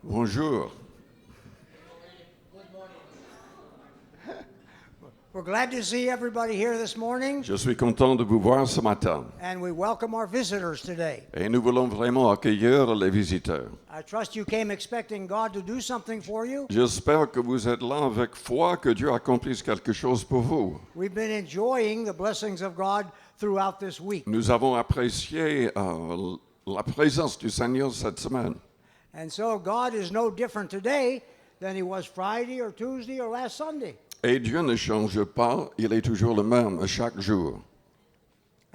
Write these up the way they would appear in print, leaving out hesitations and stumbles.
Bonjour. We're glad to see everybody here this morning, Je suis content de vous voir ce matin. and we welcome our visitors today. Et nous voulons vraiment accueillir les visiteurs. I trust you came expecting God to do something for you. J'espère que vous êtes là avec foi, que Dieu accomplisse quelque chose pour vous. We've been enjoying the blessings of God throughout this week. Nous avons apprécié la présence du Seigneur cette semaine. And so God is no different today than he was Friday or Tuesday or last Sunday. Et Dieu ne change pas, il est toujours le même chaque jour.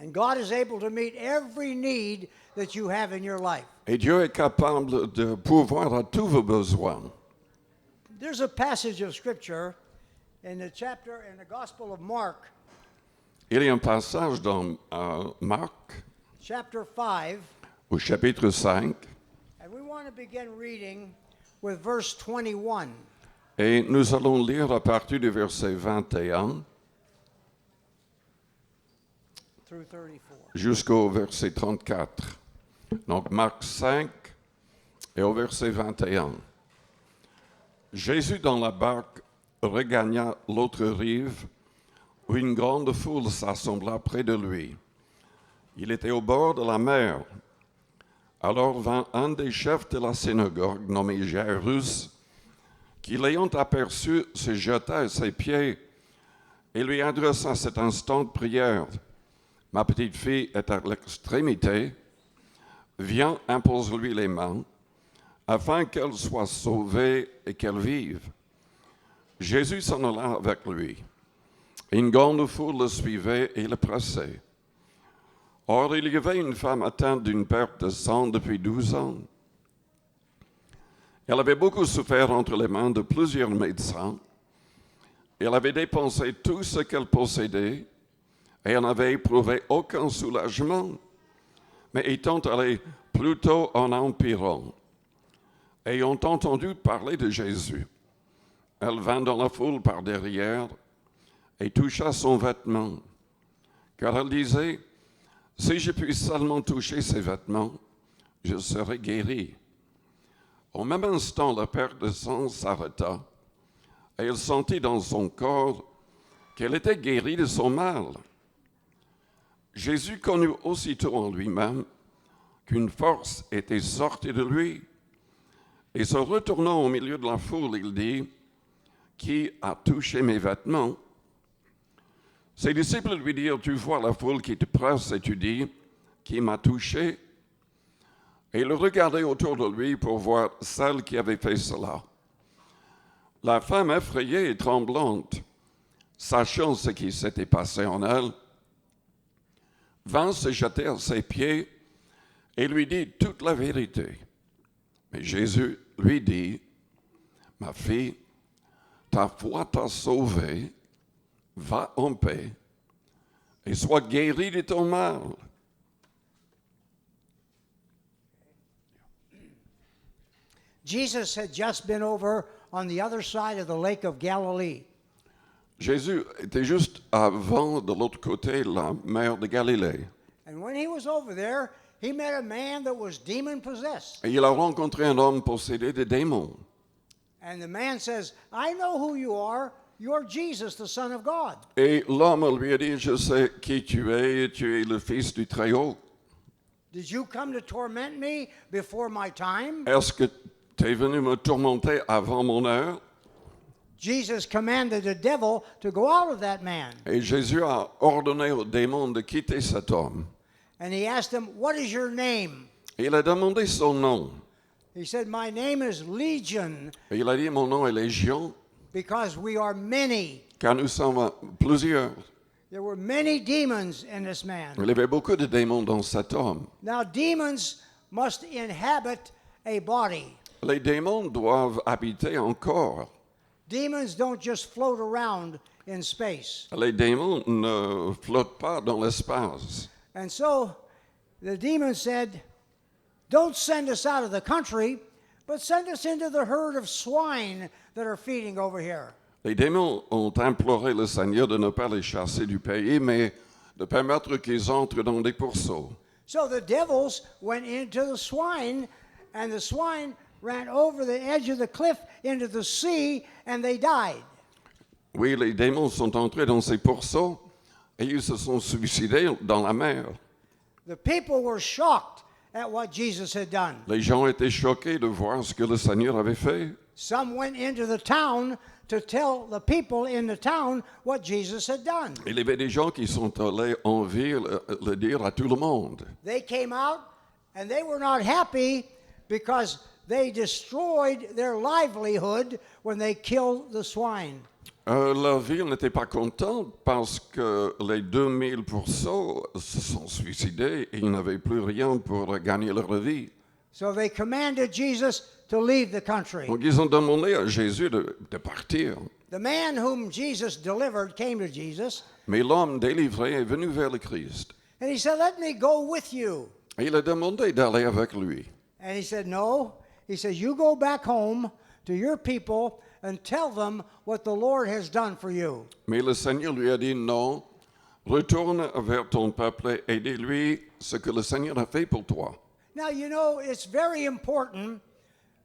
And God is able to meet every need that you have in your life. Et Dieu est capable de pourvoir à tous vos besoins. There's a passage of Scripture in the chapter in the Gospel of Mark, Il y a un passage dans Marc, chapter 5, au chapitre 5, and we want to begin reading with verse 21. et nous allons lire à partir du verset 21 Through 34. jusqu'au verset 34. Donc Marc 5 et au verset 21. Jésus dans la barque regagna l'autre rive où une grande foule s'assembla près de lui. Il était au bord de la mer. Alors vint un des chefs de la synagogue nommé Jairus, qui l'ayant aperçu se jeta à ses pieds et lui adressa cet instant de prière. Ma petite fille est à l'extrémité. Viens, impose-lui les mains, afin qu'elle soit sauvée et qu'elle vive. Jésus s'en alla avec lui. Une grande foule le suivait et le pressait. Or, il y avait une femme atteinte d'une perte de sang depuis 12 ans. Elle avait beaucoup souffert entre les mains de plusieurs médecins. Elle avait dépensé tout ce qu'elle possédait et elle n'avait éprouvé aucun soulagement, mais étant allée plutôt en empirant. Ayant entendu parler de Jésus, elle vint dans la foule par derrière et toucha son vêtement, car elle disait, « Si je puis seulement toucher ses vêtements, je serai guérie. » Au même instant, la perte de sang s'arrêta, et elle sentit dans son corps qu'elle était guérie de son mal. Jésus connut aussitôt en lui-même qu'une force était sortie de lui, et se retournant au milieu de la foule, il dit, « Qui a touché mes vêtements ?» Ses disciples lui dirent, « Tu vois la foule qui te presse et tu dis, « Qui m'a touché ?» Et il regardait autour de lui pour voir celle qui avait fait cela. La femme effrayée et tremblante, sachant ce qui s'était passé en elle, vint se jeter à ses pieds et lui dit toute la vérité. Mais Jésus lui dit, « Ma fille, ta foi t'a sauvée, va en paix et sois guérie de ton mal. » Jesus had just been over on the other side of the Lake of Galilee. Jésus était juste avant de l'autre côté la mer de Galilée. And when he was over there, he met a man that was demon-possessed. Et il a rencontré un homme possédé de démons. And the man says, I know who you are. You're Jesus, the Son of God. Et l'homme lui a dit, je sais qui tu es le Fils du Très-Haut. Did you come to torment me before my time? Est-ce que tu es venu me tourmenter avant mon heure? Jesus commanded the devil to go out of that man. Et Jésus a ordonné aux démons de quitter cet homme. And he asked him, what is your name? Et il a demandé son nom. He said, my name is Legion, Et il a dit, mon nom est Légion, because we are many. car nous sommes plusieurs. There were many demons in this man. Il y avait beaucoup de démons dans cet homme. Now, demons must inhabit a body. Les démons doivent habiter un corps. Demons don't just float around in space. Les démons ne flottent pas dans l'espace. And so the demon said, don't send us out of the country, but send us into the herd of swine that are feeding over here. Les démons ont imploré le Seigneur de ne pas les chasser du pays, mais de permettre qu'ils entrent dans des pourceaux. So the devils went into the swine, and the swine ran over the edge of the cliff into the sea, and they died. Oui, les démons sont entrés dans ces pourceaux et ils se sont suicidés dans la mer. The people were shocked at what Jesus had done. Les gens étaient choqués de voir ce que le Seigneur avait fait. Some went into the town to tell the people in the town what Jesus had done. Il y avait des gens qui sont allés en ville le dire à tout le monde. They came out, and they were not happy because they destroyed their livelihood when they killed the swine. La ville n'était pas contente parce que les 2000 pourceaux se sont suicidés et ils n'avaient plus rien pour gagner leur vie. So they commanded Jesus to leave the country. Donc ils ont demandé à Jésus de partir. The man whom Jesus delivered came to Jesus, Mais l'homme délivré est venu vers le Christ. and he said, "Let me go with you." Et il a demandé d'aller avec lui. And he said, "No." He says, "You go back home to your people and tell them what the Lord has done for you." Mais le Seigneur lui a dit non, retourne vers ton peuple et dis-lui ce que le Seigneur a fait pour toi. Now, you know, it's very important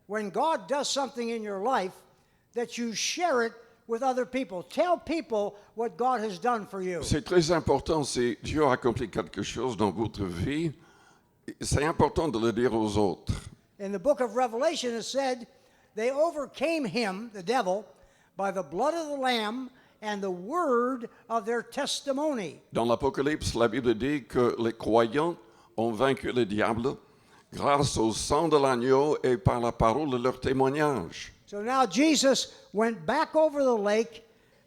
when God does something in your life that you share it with other people. Tell people what God has done for you. C'est très important si Dieu a accompli quelque chose dans votre vie. C'est important de le dire aux autres. In the book of Revelation, it said, they overcame him, the devil, by the blood of the Lamb and the word of their testimony. Dans l'Apocalypse, la Bible dit que les croyants ont vaincu le diable grâce au sang de l'agneau et par la parole de leur témoignage. So now Jesus went back over the lake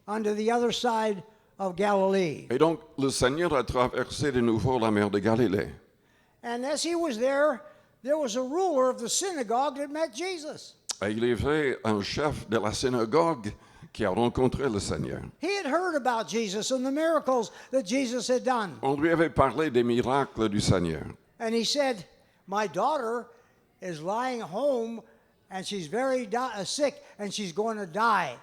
onto the other side of Galilee. Et donc, le Seigneur a traversé de nouveau la mer de Galilée. And as he was there was a ruler of the synagogue that met Jesus. Et il y avait un chef de la synagogue qui a rencontré le Seigneur. He had heard about Jesus and the miracles that Jesus had done. On lui avait parlé des miracles du Seigneur. And he said, "My daughter is lying home and she's very sick and she's going to die."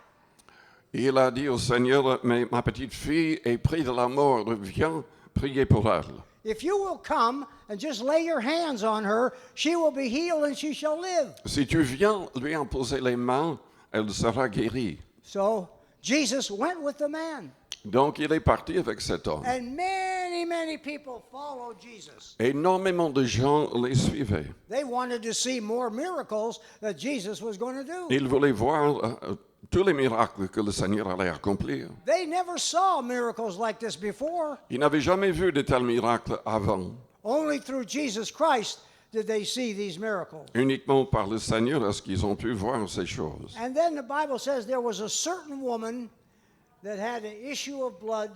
Et il a dit au Seigneur, mais ma petite fille est prise de la mort, viens prier pour elle. If you will come and just lay your hands on her, she will be healed and she shall live. Si tu viens lui imposer les mains, elle sera guérie. So Jesus went with the man. Donc il est parti avec cet homme. And many, many people followed Jesus. Énormément de gens les suivaient. They wanted to see more miracles that Jesus was going to do. Ils voulaient voir tous les miracles que le Seigneur allait accomplir. They never saw miracles like this before. Ils n'avaient jamais vu de tels miracles avant. Only through Jesus Christ did they see these miracles. Uniquement par le Seigneur est-ce qu'ils ont pu voir ces choses. And then the Bible says there was a certain woman that had an issue of blood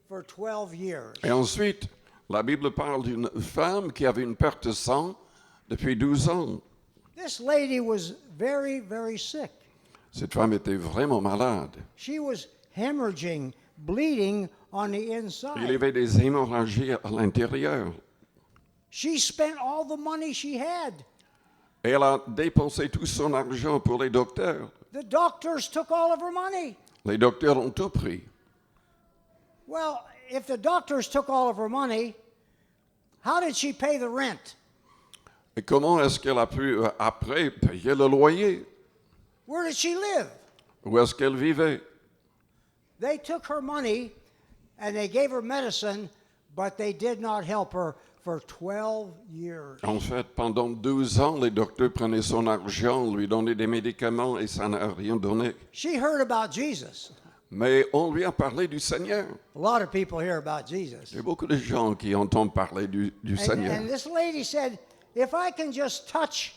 for 12 years. Et ensuite, la Bible parle d'une femme qui avait une perte de sang depuis 12 ans. This lady was very, very sick. Cette femme était vraiment malade. She was hemorrhaging, bleeding on the Il y inside. avait des hémorragies à l'intérieur. She spent all the money she had. Et elle a dépensé tout son argent pour les docteurs. The doctors took all of her money. Les docteurs ont tout pris. Well, if the doctors took all of her money, how did she pay the rent? Et comment est-ce qu'elle a pu, après, payer le loyer? Where did she live? Où est-ce qu'elle vivait? They took her money and they gave her medicine, but they did not help her for 12 years. En fait, pendant 12 ans, les docteurs prenaient son argent, lui donnaient des médicaments et ça n'a rien donné. She heard about Jesus. Mais on lui a parlé du Seigneur. A lot of people hear about Jesus. Il y a beaucoup de gens qui entendent parler du Seigneur. And this lady said, if I can just touch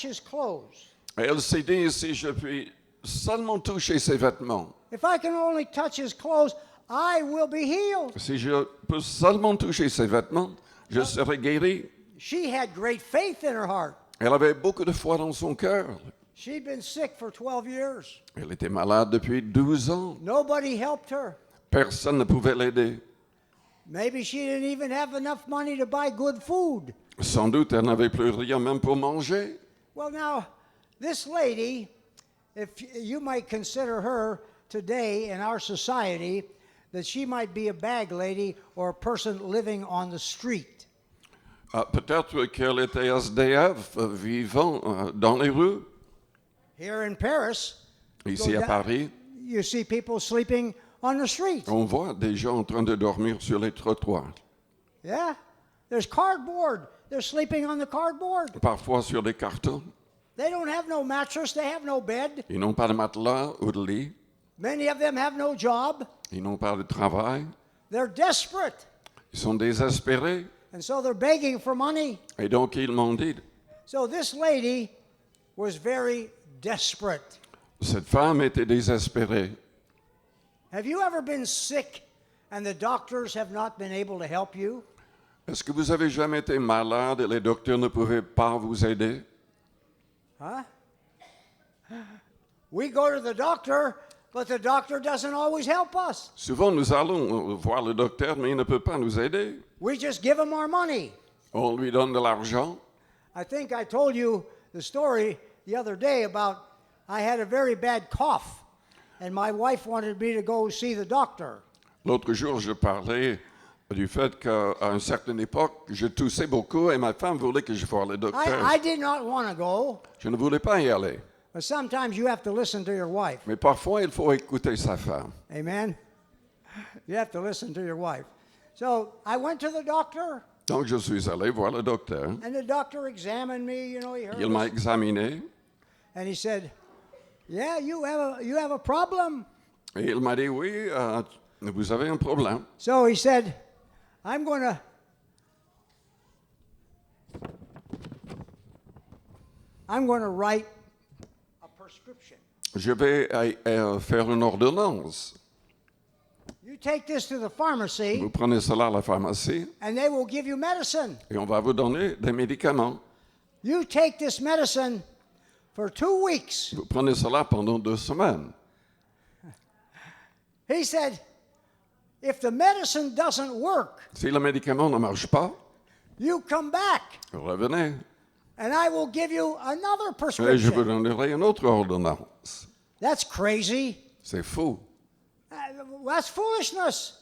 his clothes, Et elle s'est dit, si je puis seulement toucher ses vêtements, if I can only touch his clothes, I will be healed. si je peux seulement toucher ses vêtements, je serai guéri. She had great faith in her heart. Elle avait beaucoup de foi dans son cœur. She'd been sick for 12 years. Elle était malade depuis 12 ans. Nobody helped her. Personne ne pouvait l'aider. Maybe she didn't even have enough money to buy good food. Sans doute, elle n'avait plus rien même pour manger. Well, now, this lady, if you might consider her today in our society, that she might be a bag lady or a person living on the street. Ah, peut-être qu'elle était SDF vivant dans les rues, Here in Paris, ici Go à down- Paris. you see people sleeping on the street. On voit des gens en train de dormir sur les trottoirs, Yeah. There's cardboard. They're sleeping on the cardboard. parfois sur des cartons. They don't have no mattress. They have no bed. Ils n'ont pas de matelas ou de lit, Many of them have no job. ils n'ont pas de travail, They're desperate. ils sont désespérés. And so they're begging for money. Et donc ils m'ont dit, So this lady was very desperate. cette femme était désespérée. Have you ever been sick and the doctors have not been able to help you? Est-ce que vous avez jamais été malade et les docteurs ne pouvaient pas vous aider? Huh? We go to the doctor, but the doctor doesn't always help us. Souvent nous allons voir le docteur, mais il ne peut pas nous aider. We just give him our money. On lui donne de l'argent. I think I told you the story the other day about I had a very bad cough, and my wife wanted me to go see the doctor. L'autre jour, je parlais du fait qu'à une certaine époque, je toussais beaucoup et ma femme voulait que je voie le docteur. I did not want to go, Je ne voulais pas y aller. but sometimes you have to listen to your wife. Mais parfois, il faut écouter sa femme. Amen? You have to listen to your wife. So I went to the doctor, Donc, je suis allé voir le docteur. and the doctor examined me. You know, he heard Il m'a us, examiné and he said, "Yeah, you have a problem." et il m'a dit, oui, vous avez un problème. So he said, I'm going to write a prescription. Je vais faire une ordonnance. You take this to the pharmacy, Vous prenez cela à la pharmacie and they will give you medicine. et on va vous donner des médicaments. You take this medicine for 2 weeks. Vous prenez cela pendant 2 semaines. He said, if the medicine doesn't work, Si le médicament ne marche pas, you come back, revenez and I will give you another et je vous prescription. donnerai une autre ordonnance. That's crazy. C'est fou. That's foolishness.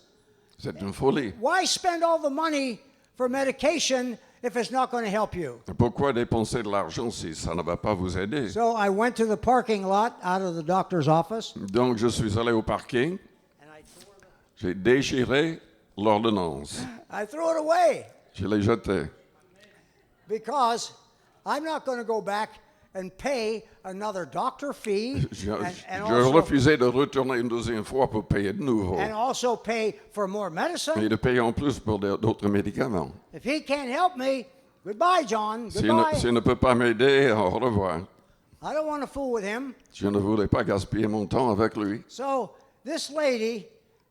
C'est une folie. Why spend all the money for medication if it's not going to help you? Pourquoi dépenser de l'argent si ça ne va pas vous aider? So I went to the parking lot out of the doctor's office, Donc je suis allé au parking, and j'ai déchiré l'ordonnance. I threw it away Je l'ai jetée. because I'm not going to go back and pay another doctor fee Je and refusais de retourner une deuxième fois pour payer de nouveau also pay for more et medicine. de payer en plus pour d'autres médicaments. If he can't help me, goodbye, John. S'il Goodbye. ne peut pas m'aider, au revoir. I don't want to fool with him. Je ne voulais pas gaspiller mon temps avec lui. So this lady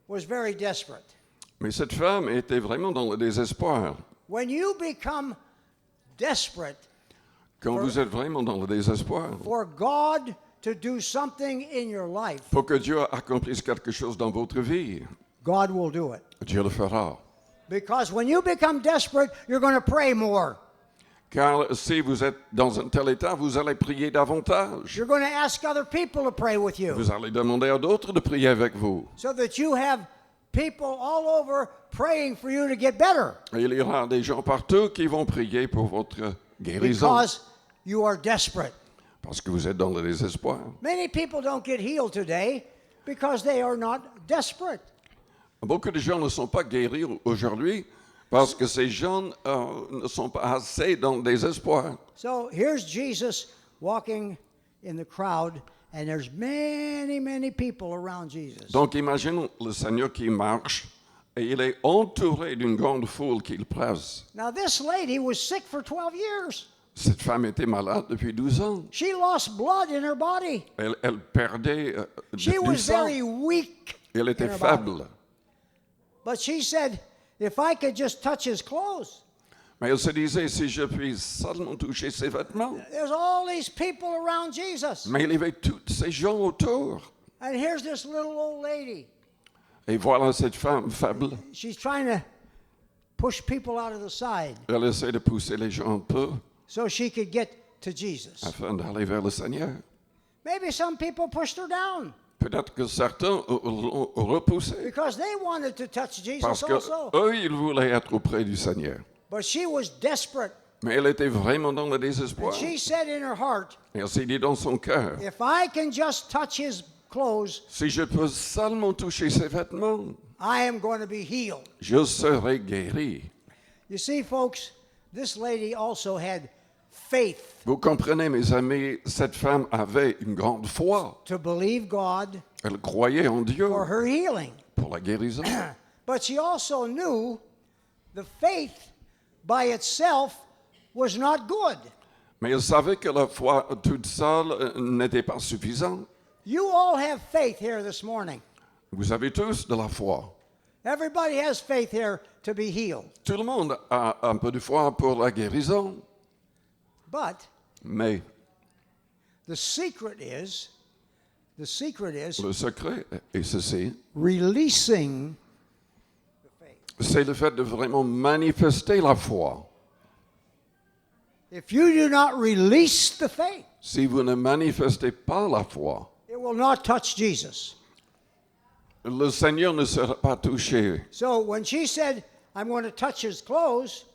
was very desperate. Mais cette femme était vraiment dans le désespoir. When you become desperate Quand vous êtes vraiment dans le désespoir, for God to do something in your life, pour que Dieu accomplisse quelque chose dans votre vie, God will do it. Dieu le fera. Because when you become desperate, you're going to pray more. Car si vous êtes dans un tel état, vous allez prier davantage. You're going to ask other people to pray with you Vous allez demander à d'autres de prier avec vous. so that you have people all over praying for you to get better Et il y aura des gens partout qui vont prier pour votre guérison. because you are desperate. Parce que vous êtes dans le désespoir. Many people don't get healed today because they are not desperate. Beaucoup de gens ne sont pas guéris aujourd'hui parce que ces gens ne sont pas assez dans le désespoir. So here's Jesus walking in the crowd, and there's many, many people around Jesus. Donc imaginons le Seigneur qui marche et il est entouré d'une grande foule qui le presse. Now, this lady was sick for 12 years. Cette femme était malade depuis 12 ans. She lost blood in her body. Elle perdait She du was sang. very weak. Elle était in her body. faible. But she said, if I could just touch his clothes. Mais elle se disait, si je puis seulement toucher ses vêtements. There's all these people around Jesus. Mais il y avait tous ces gens autour. And here's this little old lady. Et voilà cette femme faible. She's trying to push people out of the side Elle essaie de pousser les gens un peu so she could get to Jesus. afin d'aller vers le Seigneur. Maybe some people pushed her down Peut-être que certains l'ont repoussé because they wanted to touch Jesus parce que also. eux, ils voulaient être auprès du Seigneur. But she was desperate. Mais elle était vraiment dans le désespoir. And she said in her heart, Et elle s'est dit dans son cœur, if I can just touch his clothes, si je peux seulement toucher ses vêtements, I am going to be healed. je serai guéri. You see, folks, this lady also had faith Vous comprenez, mes amis, cette femme avait une grande foi. to believe God Elle croyait en Dieu for her healing. pour la guérison. But she also knew the faith by itself was not good. Mais elle savait que la foi toute seule n'était pas suffisante. You all have faith here this morning. Vous avez tous de la foi. Everybody has faith here to be healed. Tout le monde a un peu de foi pour la guérison. But Mais the secret is le secret est ceci. releasing the faith. C'est le fait de vraiment manifester la foi. If you do not release the faith, Si vous ne manifestez pas la foi, it will not touch Jesus. le Seigneur ne sera pas touché. So when she said, I'm going to touch his clothes,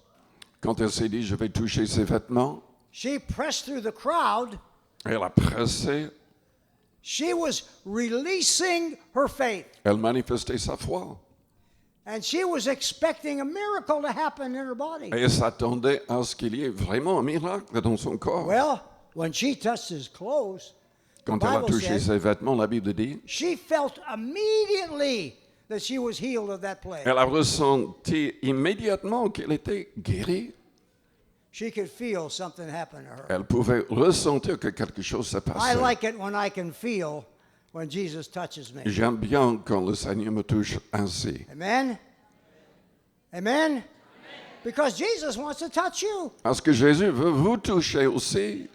Quand elle s'est dit, je vais toucher ses vêtements, she pressed through the crowd. elle a pressé, She was releasing her faith. elle manifestait sa foi. And she was expecting a miracle to happen in her body. Et elle s'attendait à ce qu'il y ait vraiment un miracle dans son corps. Well, when she touched his clothes, the Quand elle a Bible touché said ses vêtements, la Bible dit, she felt immediately that she was healed of that plague. elle a ressenti immédiatement qu'elle était guérie. She could feel something happen to her. Elle pouvait ressentir que quelque chose se I passait. like it when I can feel when Jesus touches me. J'aime bien quand le Seigneur me touche ainsi. Amen? Amen? Because Jesus wants to touch you. Parce que Jésus veut vous toucher aussi.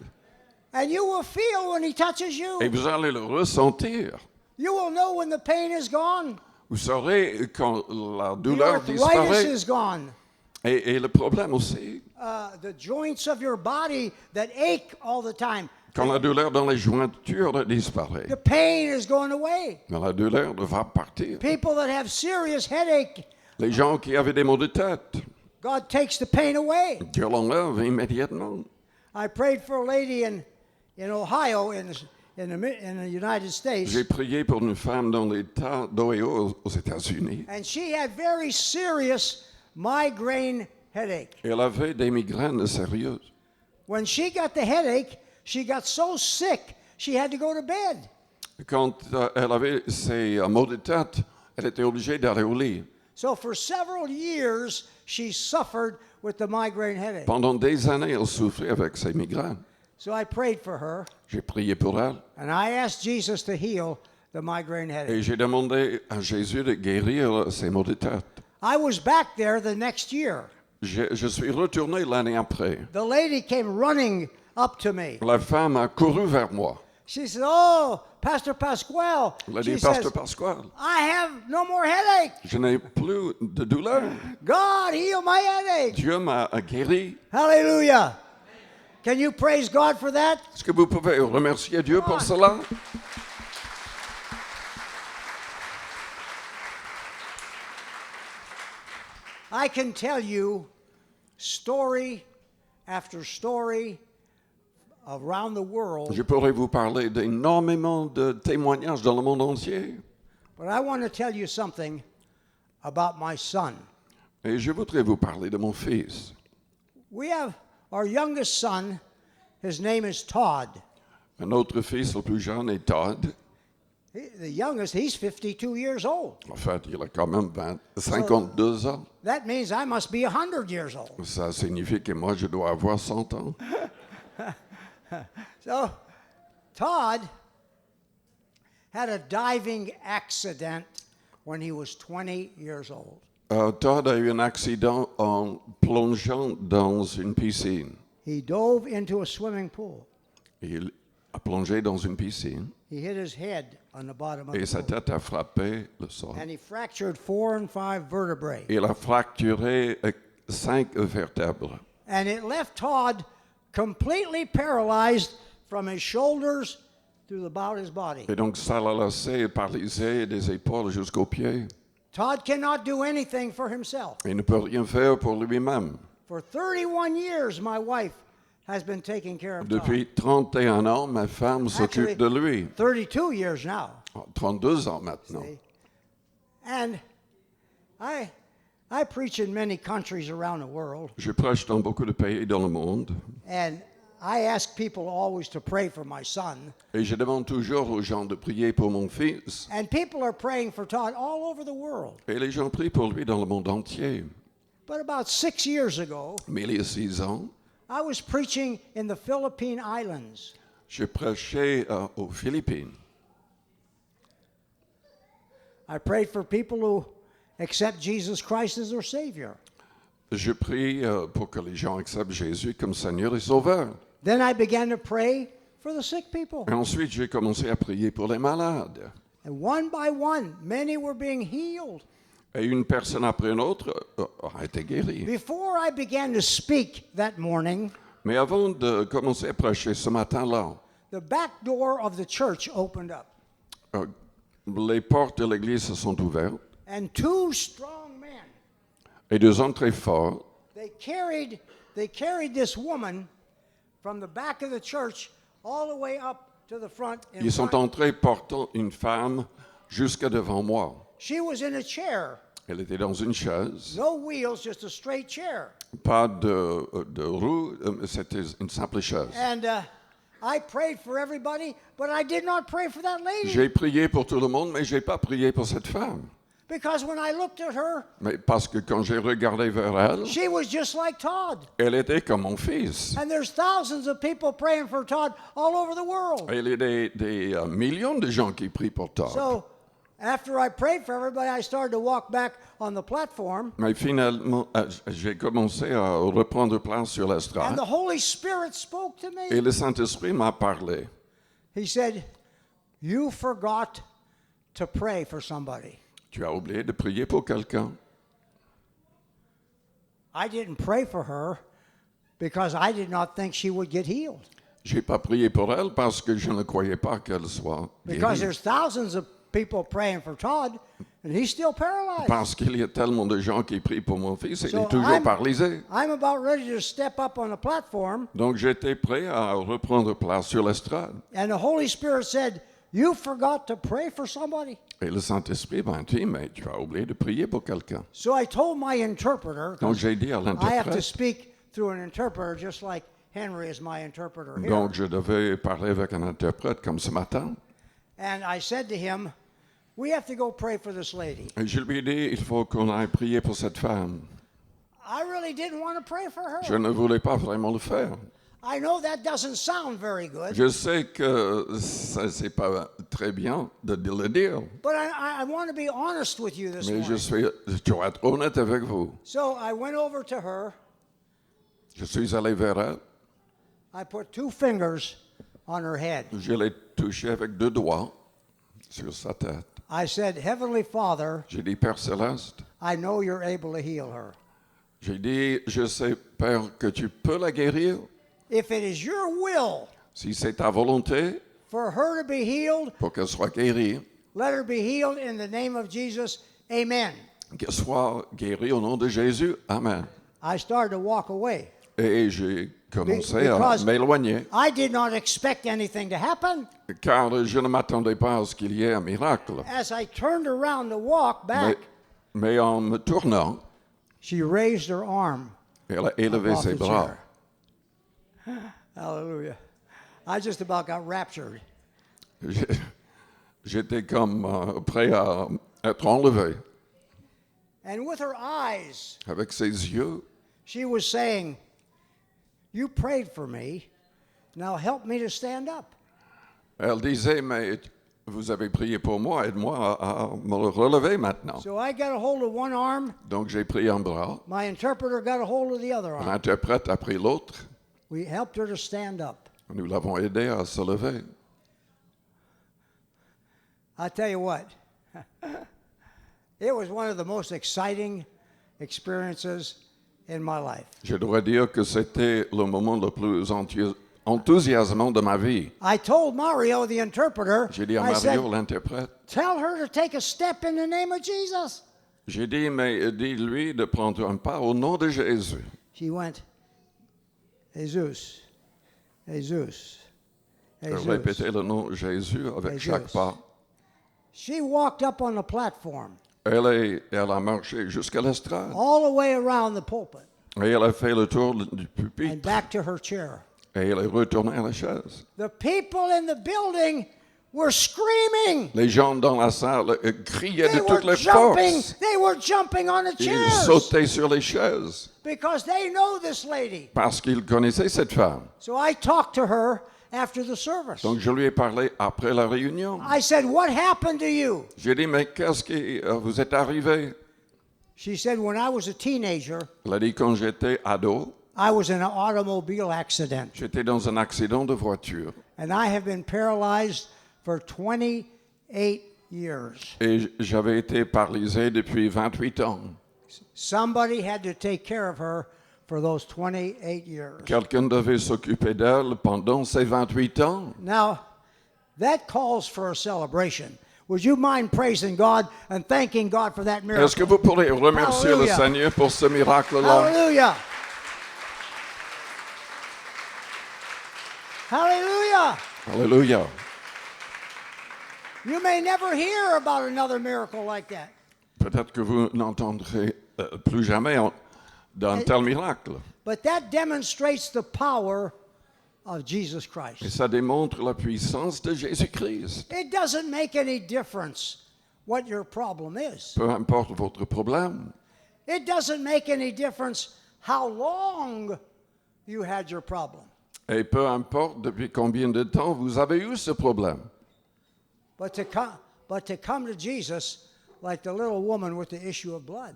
And you will feel when he touches Et you. vous allez le ressentir. You will know when the pain is gone. Vous saurez quand la The douleur arthritis disparaît. is gone. Et le problème aussi, The joints of your body that ache all the time. quand la douleur dans les jointures disparaît. The pain is going away. Mais la douleur va partir. People that have serious headache, Les gens qui avaient des maux de tête, God takes the pain away. Dieu l'enlève immédiatement. I prayed for a lady in Ohio in the United States, J'ai prié pour une femme dans l'État d'Ohio aux États-Unis. and she had very serious migraine headache. Elle avait des migraines sérieuses. When she got the headache, she got so sick she had to go to bed. Quand elle avait ses maux de tête, elle était obligée d'aller au lit. So for several years, she suffered with the migraine headache. Pendant des années, elle souffrait avec ses migraines. So I prayed for her, J'ai prié pour elle and I asked Jesus to heal the migraine et headache. j'ai demandé à Jésus de guérir ses maux de tête. I was back there the next year. Je suis retourné l'année après. The lady came running up to me. La femme a couru vers moi. She said, "Oh, Pastor Pasquale." Elle a She dit, says, Pasteur Pasquale, "I have no more headache. je n'ai plus de douleur. God heal my headache." Dieu m'a guéri. Hallelujah. Can you praise God for that? Est-ce que vous pouvez remercier Dieu pour cela? I can tell you story after story around the world, Je pourrais vous parler d'énormément de témoignages dans le monde entier. but I want to tell you something about my son. Et je voudrais vous parler de mon fils. We have our youngest son. His name is Todd. Un autre fils, le plus jeune, est Todd. The youngest, he's 52 years old. En fait, il a quand même 52 ans. That means I must be 100 years old. Ça signifie que moi, je dois avoir 100 ans. So, Todd had a diving accident when he was 20 years old. Todd a eu un accident en plongeant dans une piscine. He dove into a swimming pool. Il a plongé dans une piscine He hit his head on the bottom of et the sa pool. tête a frappé le sol. And he fractured 4 and 5 vertebrae. Il a fracturé 5 vertèbres. And it left Todd completely paralyzed from his shoulders to about his body. Et donc, ça l'a laissé paralysé des épaules jusqu'aux pieds. Todd cannot do anything for himself. Il ne peut rien faire pour lui-même. For 31 years, my wife has been taking care of Depuis 31 ans, ma femme Todd. Actually, s'occupe de lui. 32 years now. 32 ans maintenant. See? And I preach in many countries around the world, Je prêche dans beaucoup de pays dans le monde and I ask people always to pray for my son. et je demande toujours aux gens de prier pour mon fils. And people are praying for Todd all over the world. Et les gens prient pour lui dans le monde entier. But about 6 years ago, Mais il y a 6 ans, I was preaching in the Philippine Islands. je prêchais aux Philippines. I prayed for people who accept Jesus Christ as their Savior. Je prie pour que les gens acceptent Jésus comme Seigneur et Sauveur. Then I began to pray for the sick people. Et ensuite, j'ai commencé à prier pour les malades. And one by one, many were being healed. Et une personne après une autre a été guérie. Before I began to speak that morning, Mais avant de commencer à prêcher ce matin-là, the back door of the church opened up. Les portes de l'église se sont ouvertes And two strong men, et 2 hommes très forts, they carried this woman from the back of the church all the way up to the front. In ils sont front. entrés portant une femme jusqu'à devant moi. She was in a chair, Elle était dans une chaise, no wheels, just a straight chair. pas de roue, c'était une simple chaise. And I prayed for everybody, but I did not pray for that lady. J'ai prié pour tout le monde, mais je n'ai pas prié pour cette femme. Because when I looked at her, Mais parce que quand j'ai regardé vers elle, she was just like Todd. elle était comme mon fils. And there's thousands of people praying for Todd all over the world. Et il y a des millions de gens qui prient pour toi. So after I prayed for everybody, I started to walk back on the platform. Mais finalement, j'ai commencé à reprendre place sur And l'estrade. the Holy Spirit spoke to me. Et le Saint-Esprit m'a parlé. He said, "You forgot to pray for somebody." Tu as oublié de prier pour quelqu'un. I didn't pray for her because I did not think she would get healed. J'ai pas prié pour elle parce que je ne croyais pas qu'elle soit Because guérie. there's thousands of people praying for Todd, and he's still paralyzed. Parce qu'il y a tellement de gens qui prient pour mon fils et il So est toujours paralysé. I'm about ready to step up on the platform, Donc j'étais prêt à reprendre place sur l'estrade. and the Holy Spirit said, "You forgot to pray for somebody." Et le Saint-Esprit m'a dit, mais tu as oublié de prier pour quelqu'un. So I told my interpreter, Donc j'ai dit à I have to l'interprète, speak through an interpreter just like Henry is my interpreter here. donc je devais parler avec un interprète comme ce matin. And I said to him, "We have to go pray for this lady." Et je lui ai dit, il faut qu'on aille prier pour cette femme. I really didn't want to pray for Je her. ne voulais pas vraiment le faire. I know that doesn't sound very good, Je sais que ça, c'est pas très bien de le dire, but I want to be honest with you this mais morning. je dois être honnête avec vous. So I went over to her. Je suis allé vers elle, I put 2 fingers on her head. je l'ai touchée avec 2 doigts sur sa tête. I said, "Heavenly Father, J'ai dit, Père Céleste, I know you're able to heal her. j'ai dit, je sais, Père, que tu peux la guérir. If it is your will Si c'est ta volonté for her to be healed, pour qu'elle soit guérie, let her be healed in the name of Jesus. Amen." qu'elle soit guérie au nom de Jésus. Amen. I started to walk away. Et j'ai commencé à Because m'éloigner, I did not expect anything to happen. car je ne m'attendais pas à ce qu'il y ait un miracle. As I turned around to walk Mais, back, mais en me tournant, she raised her arm elle a élevé off ses the bras. chair. Hallelujah. I just about got raptured. J'étais comme prêt à être enlevé. And with her eyes, Avec ses yeux, she was saying, "You prayed for me. Now help me to stand up." elle disait, mais vous avez prié pour moi, aide-moi à me relever maintenant. So I got a hold of one arm. Donc j'ai pris un bras, My interpreter got a hold of the other arm. l'interprète a pris l'autre, We helped her to stand up. nous l'avons aidé à se lever. I tell you what, it was one of the most exciting experiences in my life. Je dois dire que c'était le moment le plus enthousiasmant de ma vie. I told Mario, the interpreter, J'ai dit à I said, Mario, l'interprète, "Tell her to take a step in the name of Jesus." j'ai dit, mais dis-lui de prendre un pas au nom de Jésus. she went, Jesus, Jesus, Elle Jesus. répétait le nom Jésus avec Jesus. chaque pas. She walked up on the platform, Elle a marché jusqu'à l'estrade. all the way around the pulpit, Et elle a fait le tour du and pupitre. back to her chair. Et elle est retournée à la chaise. The people in the building were screaming. Les gens dans la salle criaient They de were toutes les jumping. forces. They were jumping on the Ils chairs sautaient sur les chaises because they know this lady. parce qu'ils connaissaient cette femme. So I talked to her after the service. Donc je lui ai parlé après la réunion. I said, "What happened to you?" J'ai dit, mais qu'est-ce qui vous est arrivé? She said, "When I was a teenager, Elle a dit, quand j'étais ado, I was in an automobile accident, j'étais dans un accident de voiture. and I have been paralyzed for 28 years. Et j'avais été paralysé depuis 28 ans. Somebody had to take care of her for those 28 years." Quelqu'un devait s'occuper d'elle pendant ces 28 ans. Now, that calls for a celebration. Would you mind praising God and thanking God for that Est-ce que miracle? vous pourrez remercier Hallelujah. le Seigneur pour ce miracle-là? Hallelujah. Hallelujah. Alléluia. You may never hear about another miracle like that. Peut-être que vous n'entendrez plus jamais d'un tel miracle. But that demonstrates the power of Jesus Et Christ. ça démontre la puissance de Jésus-Christ. It doesn't make any difference what your problem is. Peu importe votre problème. It doesn't make any difference how long you had your problem. Et peu importe depuis combien de temps vous avez eu ce problème. But to come to Jesus like the little woman with the issue of blood.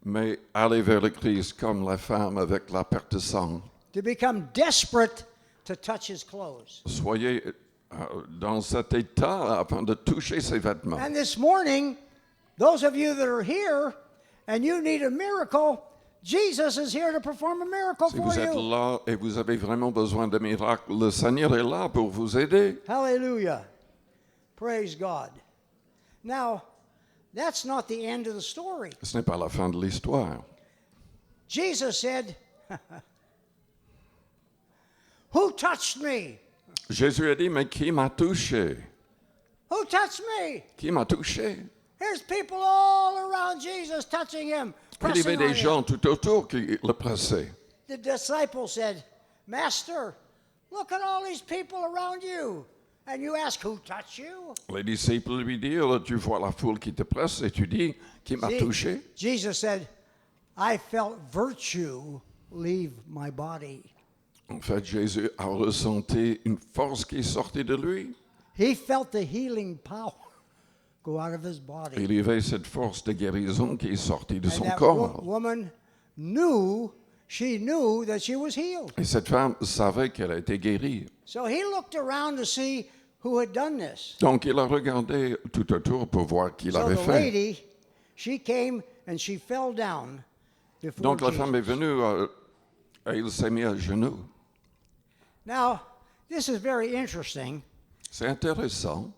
Mais allez vers le Christ comme la femme avec la perte de sang. To become desperate to touch his clothes. Soyez dans cet état afin de toucher ses vêtements. And this morning, those of you that are here and you need a miracle, Jesus is here to perform a miracle Si for vous êtes you. là et vous avez vraiment besoin de miracles, le Seigneur est là pour vous aider. Hallelujah. Praise God. Now, that's not the end of the story. Ce n'est pas la fin de l'histoire. Jesus said, "Who touched me? Jésus a dit, mais qui m'a touché? Who touched me?" Qui m'a touché? There's people all around Jesus touching him, Il y pressing avait on des him. gens tout autour qui le pressaient. The disciple said, "Master, look at all these people around you. And you ask who touched you?" Les disciples lui dirent, tu vois la foule qui te presse et tu dis, qui m'a See, touché? Jesus said, "I felt virtue leave my body." En fait, Jésus a ressenti une force qui est sortie de lui. He felt the healing power go out of his body. Il y avait cette force de guérison qui est sortie de And son that corps. woman knew that she was healed. Et cette femme savait qu'elle a été guérie. So he looked around to see who had done this. Donc il a regardé tout autour pour voir qui So l'avait the fait. lady, she came and she fell down before Donc la Jesus. femme est venue et il s'est mis à genoux. Now, this is very interesting. C'est intéressant.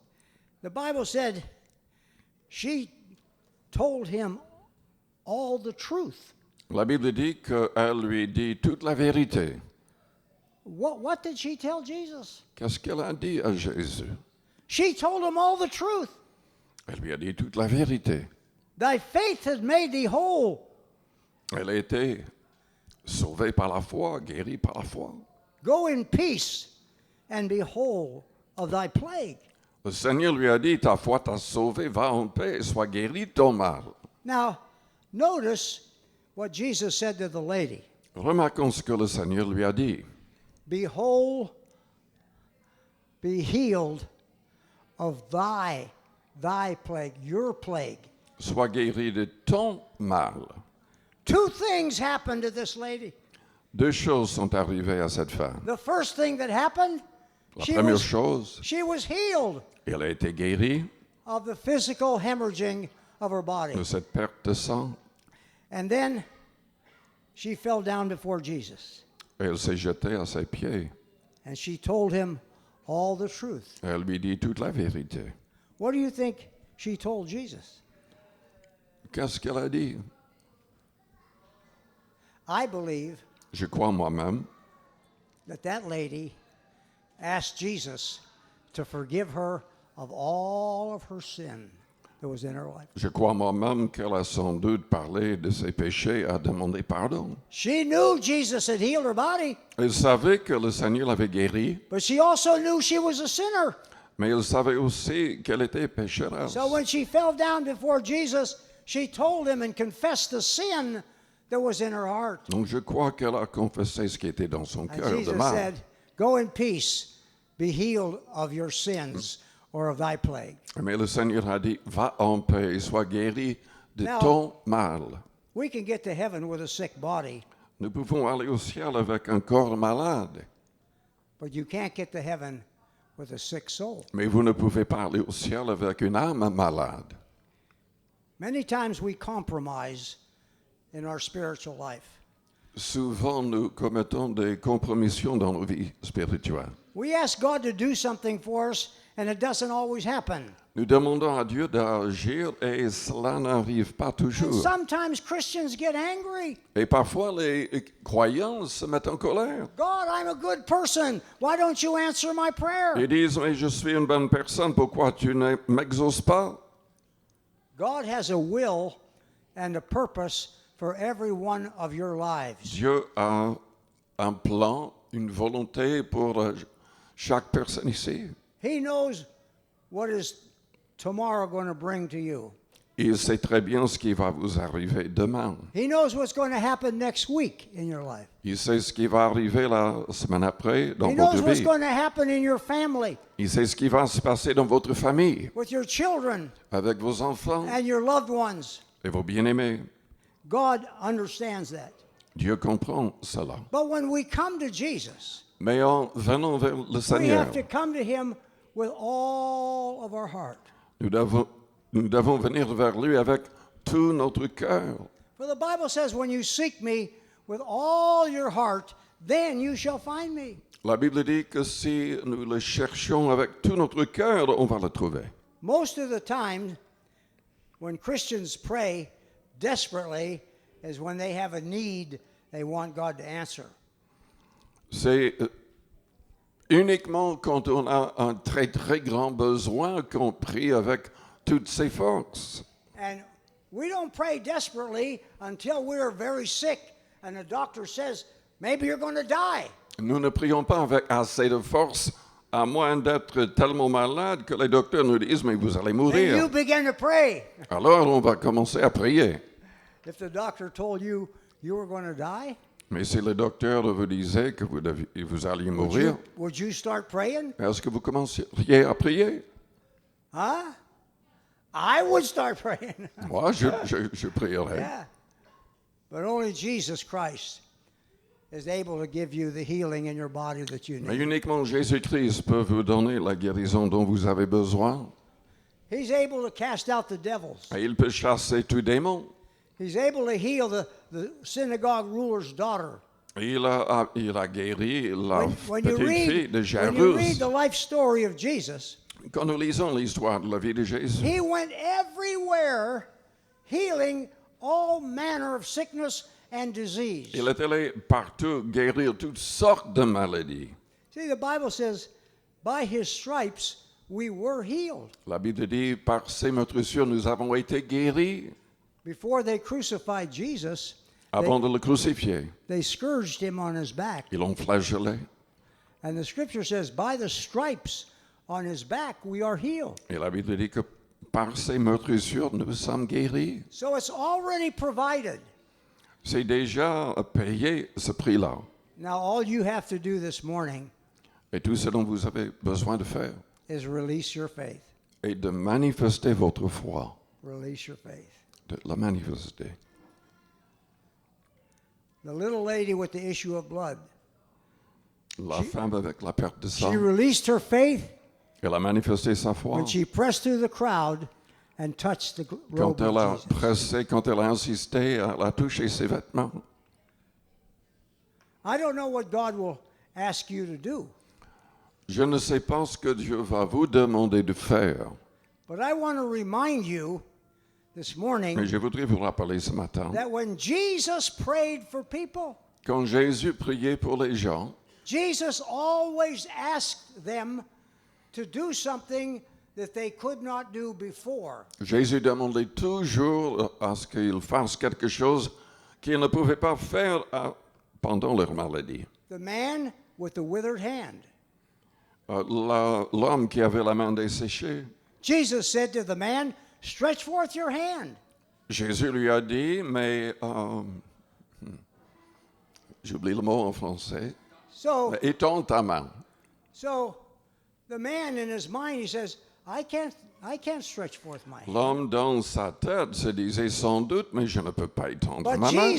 The Bible said she told him all the truth. La Bible dit qu'elle lui dit toute la vérité. What did she tell Jesus? Qu'est-ce qu'elle a dit à Jésus? She told him all the truth. Elle lui a dit toute la vérité. Thy faith has made thee whole. Elle a été sauvée par la foi, guérie par la foi. Go in peace and be whole of thy plague. Le Seigneur lui a dit, ta foi t'a sauvé, va en paix, sois guéri de ton mal. Now, notice what Jesus said to the lady. Remarquons ce que le Seigneur lui a dit. Be whole, be healed of thy plague, your plague. Sois guéri de ton mal. Two things happened to this lady. Deux choses sont arrivées à cette femme. The first thing that happened, La première chose, she was healed elle a été guérie of the physical hemorrhaging of her body. de cette perte de sang. And then she fell down before Jesus. Elle s'est jetée à ses pieds. And she told him all the truth. Elle lui dit toute la vérité. What do you think she told Jesus? Qu'est-ce qu'elle a dit? I believe Je crois moi-même that lady asked Jesus to forgive her of all of her sin that was in her life. Je crois moi-même qu'elle a sans doute parlé de ses péchés, a demandé pardon. She knew Jesus had healed her body, Elle savait que le Seigneur l'avait guérie, but she also knew she was a sinner. mais elle savait aussi qu'elle était pécheresse. So when she fell down before Jesus, she told him and confessed the sin that was in her heart. Donc je crois qu'elle a confessé ce qui était dans son And cœur de Jesus mal. said, "Go in peace, be healed of your sins or of thy plague." Mais le Seigneur a dit, va en paix et sois guéri de Now- ton mal. We can get to heaven with a sick body, Nous pouvons aller au ciel avec un corps malade, but you can't get to heaven with a sick soul. mais vous ne pouvez pas aller au ciel avec une âme malade. Many times we compromise in our spiritual life. Souvent, nous commettons des compromissions dans nos vies spirituelles. We ask God to do something for us, and it doesn't always happen. Nous demandons à Dieu d'agir et cela n'arrive pas And toujours. sometimes Christians get angry. Et parfois, les croyants se mettent en colère. God, I'm a good person. Why don't you answer my prayer? Ils disent, mais je suis une bonne personne, pourquoi tu ne m'exauces pas? God has a will and a purpose for every one of your lives. Dieu a un plan, une volonté pour chaque personne ici. He knows what is tomorrow going to bring to you. Il sait très bien ce qui va vous arriver demain. He knows what's going to happen next week in your life. Il sait ce qui va arriver la semaine après dans He knows votre what's vie. going to happen in your family, Il sait ce qui va se passer dans votre famille, with your children avec vos enfants and your loved ones. et vos bien-aimés. God understands that. Dieu comprend cela. But when we come to Jesus, Mais en venant vers le we Seigneur, have to come to Him with all of our heart. nous devons venir vers lui avec tout notre cœur. For the Bible says, when you seek me with all your heart, then you shall find me. La Bible dit que si nous le cherchons avec tout notre cœur, on va le trouver. Most of the time, when Christians pray desperately, is when they have a need they want God to answer. C'est uniquement quand on a un très très grand besoin qu'on prie avec toutes ses forces. And we don't pray desperately until we're very sick and the doctor says, maybe you're going to die. Nous ne prions pas avec assez de force, à moins d'être tellement malade que les docteurs nous disent, mais vous allez And mourir. you begin to pray. Alors on va commencer à prier. If the doctor told you you were going to die, Mais si le docteur vous disait que vous alliez mourir, would you start praying? est-ce que vous commenceriez à prier? Huh? I would start praying. Moi, je prierai. Yeah. But only Jesus Christ is able to give you the healing in your body that you Mais need. uniquement Jésus-Christ peut vous donner la guérison dont vous avez besoin. He's able to cast out the devils. Et il peut chasser tout démon. He's able to heal the synagogue ruler's daughter. Il a guéri la When you petite fille de when you read Jairus. the life story of Jesus, Quand nous lisons l'histoire de la vie de Jésus, he went everywhere healing all manner of sickness and disease. il est allé partout guérir toutes sortes de maladies. See, the Bible says, by his stripes we were healed. La Bible dit, par ses meurtrissures, nous avons été guéris. Before they crucified Jesus, Avant de le crucifier, they scourged him on his back. ils l'ont flagellé. And the scripture says, by the stripes on his back we are healed. Et la Bible dit que par ses meurtrissures, nous sommes guéris. So it's already provided. C'est déjà payé ce prix-là. Now, all you have to do this morning Et tout ce dont vous avez besoin de faire is release your faith. est de manifester votre foi, Release your faith. de la manifester. The little lady with the issue of blood, La femme avec la perte de sang, she released her faith elle a manifesté sa foi. when she pressed through the crowd and touched the robe Quand elle a of Jesus. pressé, quand elle a insisté, elle a touché ses vêtements. I don't know what God will ask you to do, Je ne sais pas ce que Dieu va vous demander de faire, but I want to remind you this morning Mais je voudrais vous rappeler ce matin, that when Jesus prayed for people, quand Jésus priait pour les gens, Jesus always asked them to do something that they could not do before. Jésus demandait toujours à ce qu'ils fassent quelque chose qu'ils ne pouvaient pas faire pendant leur maladie. The man with the withered hand. L'homme qui avait la main desséchée, Jesus said to the man, "Stretch forth your hand." Jésus lui a dit, mais j'oublie le mot en français, So, mais étends ta main. so the man in his mind, he says, I can't stretch forth my hand. L'homme dans sa tête se disait sans doute, mais je ne peux pas étendre But ma main.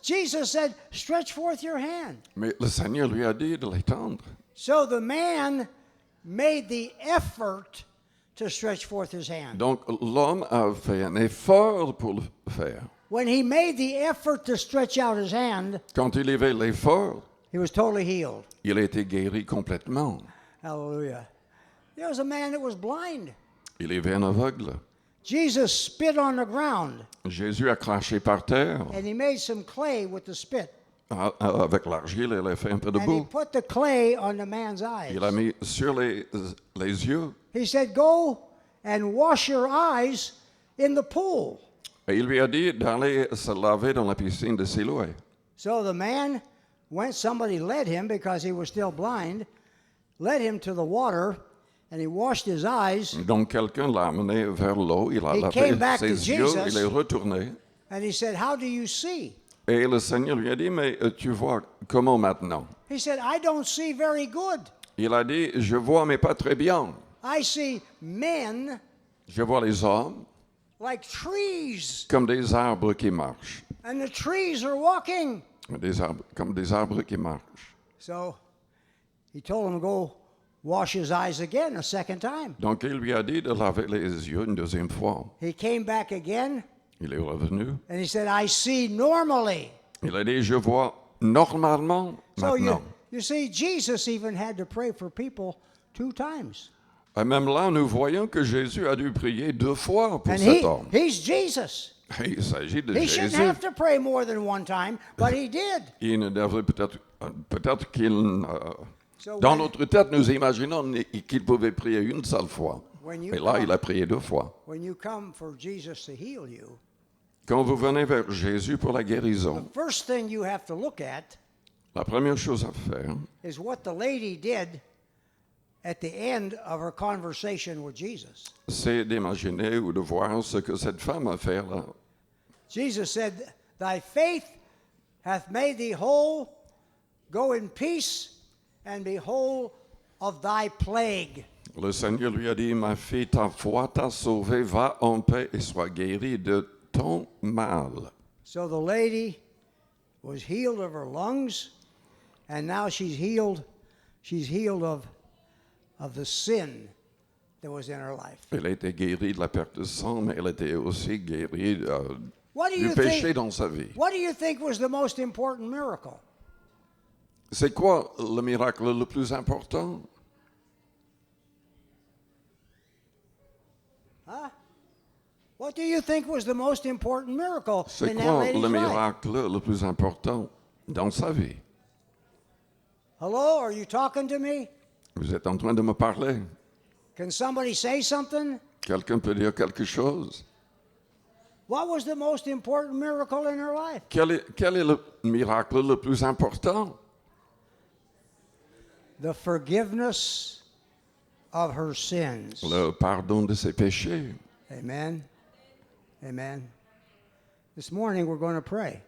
Jesus said, "Stretch forth your hand." Mais le Seigneur lui a dit de l'étendre. So the man made the effort to stretch forth his hand. Donc l'homme a fait un effort pour le faire. When he made the effort to stretch out his hand, Quand il avait l'effort, he was totally healed. il a été guéri complètement. Hallelujah. There was a man that was blind. Il avait un aveugle. Jesus spit on the ground, Jésus a craché par terre. and he made some clay with the spit. Avec l'argile, il a fait un peu de And he boue. put the clay on the man's eyes. Il a mis sur les yeux. He said, "Go and wash your eyes in the pool." Et il lui a dit d'aller se laver dans la piscine de Siloé. So the man went, somebody led him because he was still blind, led him to the water, and he washed his eyes, Donc quelqu'un l'a amené vers l'eau, il a He lavé came back to ses yeux, Jesus. il est retourné. and he said, "How do you see?" Et le Seigneur lui a dit, mais tu vois comment maintenant? He said, "I don't see very good. Il a dit, je vois mais pas très bien. I see men Je vois les hommes like trees, comme des arbres qui marchent. and the trees are walking." Comme des arbres qui marchent. So he told him to go wash his eyes again a second time. Donc il lui a dit de laver les yeux une deuxième fois. He came back again, Il est revenu. and he said, "I see normally." Il a dit, je vois normalement So maintenant. you see, Jesus even had to pray for people 2 times. Et même là, nous voyons que Jésus a dû prier 2 fois pour And cet homme. he's Jesus. Il s'agit de He shouldn't Jésus. have to pray more than 1 time, but he did. Il ne devrait peut-être qu'il... So dans when- notre tête, nous imaginons qu'il pouvait prier une seule fois. When you Mais là, come- il a prié 2 fois. When you come for Jesus to heal you, Quand vous venez vers Jésus pour la the guérison, first thing you have to look at la première chose à faire, is what the lady did at the end of her conversation with Jesus. c'est d'imaginer ou de voir ce que cette femme a fait là. Jesus said, "Thy faith hath made thee whole. Go in peace and be whole of thy plague." Le Seigneur lui a dit, ma fille, ta foi t'a sauvée, va en paix et sois guérie de ton mal. So the lady was healed of her lungs, and now she's healed of the sin that was in her life. Elle a été guérie de la perte de sang, mais elle était aussi guérie What do du you péché think? dans sa vie. What do you think was the most important miracle? C'est quoi le miracle le plus important? Huh? What do you think was the most important miracle C'est in that quoi lady's le life? miracle le plus important dans sa vie? Hello, are you talking to me? Vous êtes en train de me parler. Can somebody say something? Quelqu'un peut dire quelque chose? What was the most important miracle in her life? Quel est le miracle le plus important? The forgiveness of her sins. Le pardon de ses péchés. Amen. Amen. This morning we're going to pray.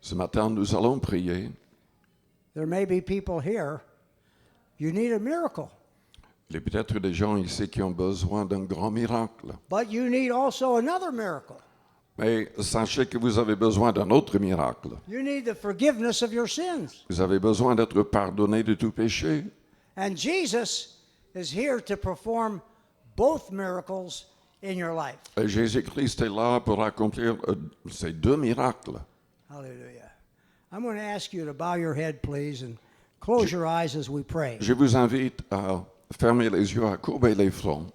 Ce matin, nous allons prier. There may be people here, you need a miracle, Il y a peut-être des gens ici qui ont besoin d'un grand miracle. but you need also another miracle. Mais sachez que vous avez besoin d'un autre miracle. You need the forgiveness of your sins. Vous avez besoin d'être pardonné de tout péché. And Jesus is here to perform both miracles in your life. Et Jésus-Christ est là pour accomplir ces 2 miracles. Hallelujah. I'm going to ask you to bow your head, please, and close your eyes as we pray. Je vous invite à fermer les yeux, à courber les fronts.